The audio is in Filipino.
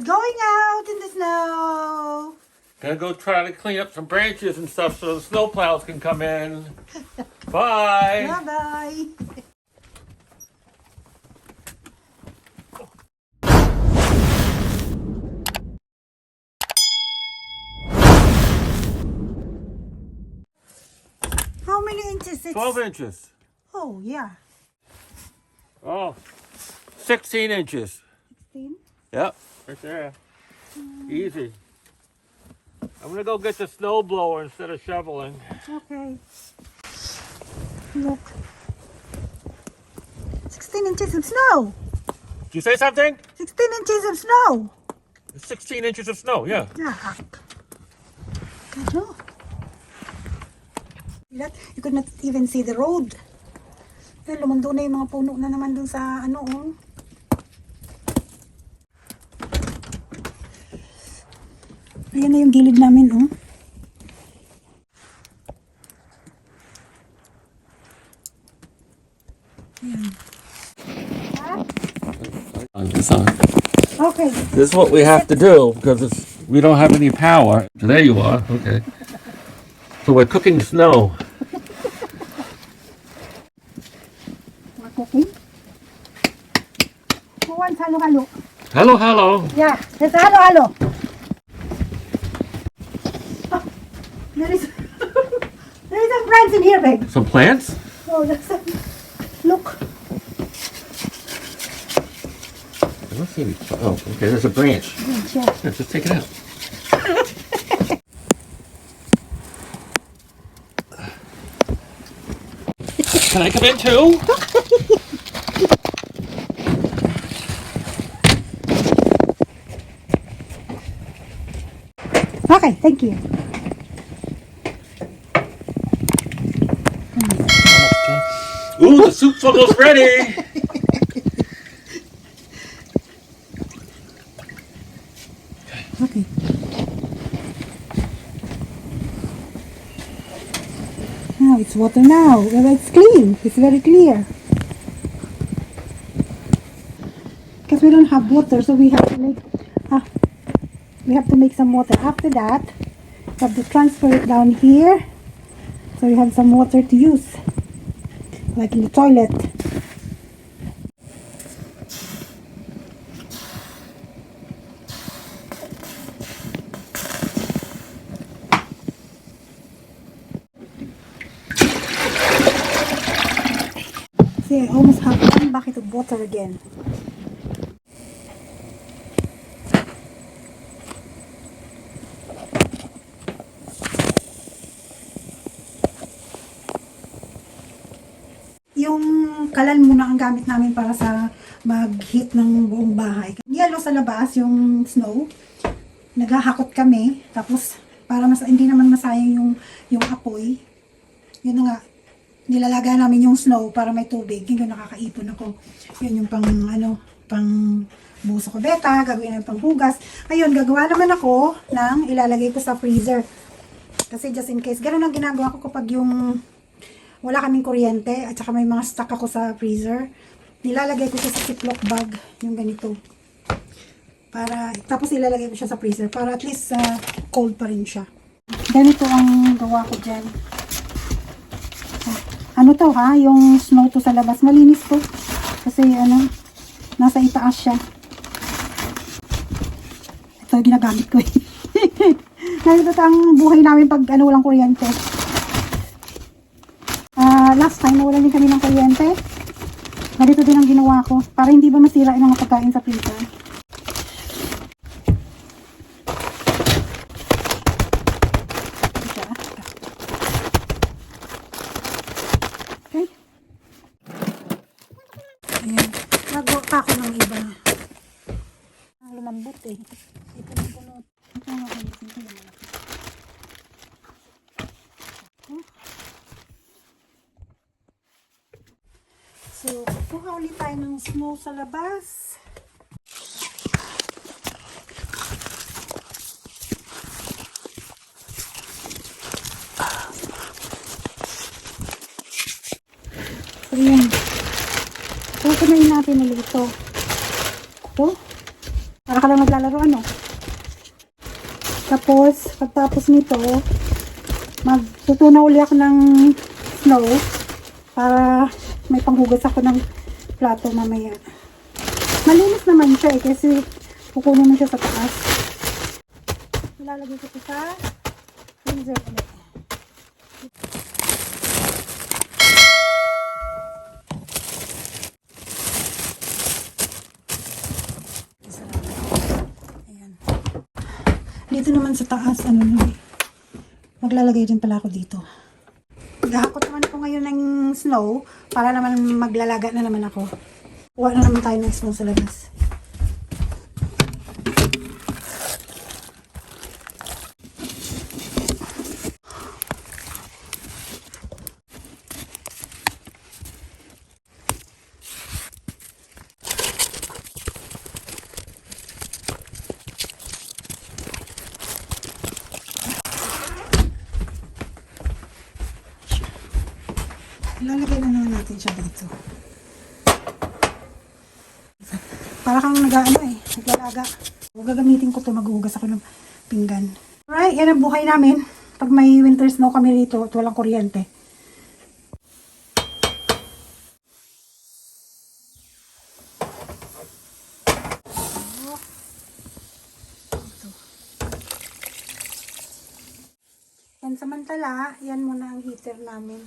Going out in the snow. Gonna go try to clean up some branches and stuff so the snow plows can come in. Bye. Bye-bye. How many inches? 12 inches. Oh, yeah. Oh, 16 inches. 16? Yep, right there. Easy. I'm gonna go get the snow blower instead of shoveling. Okay. Look. 16 inches of snow. Did you say something? 16 inches of snow. 16 inches of snow, yeah. Ano? You could not even see the road. Pero lumando na yung mga puno na naman dun sa ano, oh. Ayan na yung gilid namin, oh. Ayan. It's on. Okay. This is what we have to do because we don't have any power. There you are. Okay. So we're cooking snow. We're cooking. Who wants halo-halo? Hello, hello. Yeah, there's a halo-halo. Oh, there is some plants in here, babe. Some plants? Oh, there's some. Look. I don't see any. Oh, okay. There's a branch. Yeah. Yeah, just take it out. Can I come in too? Okay, thank you. Ooh, the soup's almost ready. Okay. Now it's water now. Well, it's clean. It's very clear. Because we don't have water, so we have to make some water. After that, we have to transfer it down here, so we have some water to use, like in the toilet. See, I almost have one bucket of water again. Yung kalan muna ang gamit namin para sa mag-heat ng buong bahay. Yellow sa labas, yung snow. Naghahakot kami. Tapos, para hindi naman masayang yung apoy. Yun na nga. Nilalagay namin yung snow para may tubig. Yun yung nakakaipon ako. Yun yung pang buso ko beta. Gagawin namin pang hugas. Ayun, gagawa naman ako ng ilalagay ko sa freezer. Kasi just in case. Ganun ang ginagawa ko kapag yung wala kaming kuryente at saka may mga stock ako sa freezer. Nilalagay ko siya sa ziploc bag, yung ganito. Tapos ilalagay ko siya sa freezer para at least cold pa rin siya. Ganito ang gawa ko dyan. Ano to ha? Yung snow to sa labas. Malinis to. Kasi nasa itaas siya. Ito ginagamit ko eh. Ito ang buhay namin pag walang kuryente. Last time, nawalan din kami ng kuryente. Ganito din ang ginawa ko. Para hindi ba masira yung mga pagkain sa freezer. Okay. Ayan. Nagawa pa ako ng iba. Ang lumambot eh. Ito yung bunot. Ito yung makalisin ko yung malaki. So, kuha ulit tayo ng snow sa labas. So, yan. So, kunain natin ulit ito. Ito. Para ka lang naglalaro, ano? Tapos, pagtapos nito, magtutunaw uli ako ng snow para may panghugas ako ng plato mamaya. Malinis naman siya eh, kasi kukunin mo siya sa taas. Ilalagay ko ito sa freezer ulit. Ayan. Dito naman sa taas, ano na, maglalagay din pala ako dito. Gahakot naman ako ngayon ng snow para naman maglalaga na naman ako. Kuha na naman tayo ng snow sa labas. Ilalagay na naman natin siya dito. Para kang nag-ano eh, naglalaga. Gagamitin ko to, maghuhugas ako ng pinggan. Alright, yan ang buhay namin. Pag may winter snow kami rito at walang kuryente. Yan samantala, yan muna ang heater namin.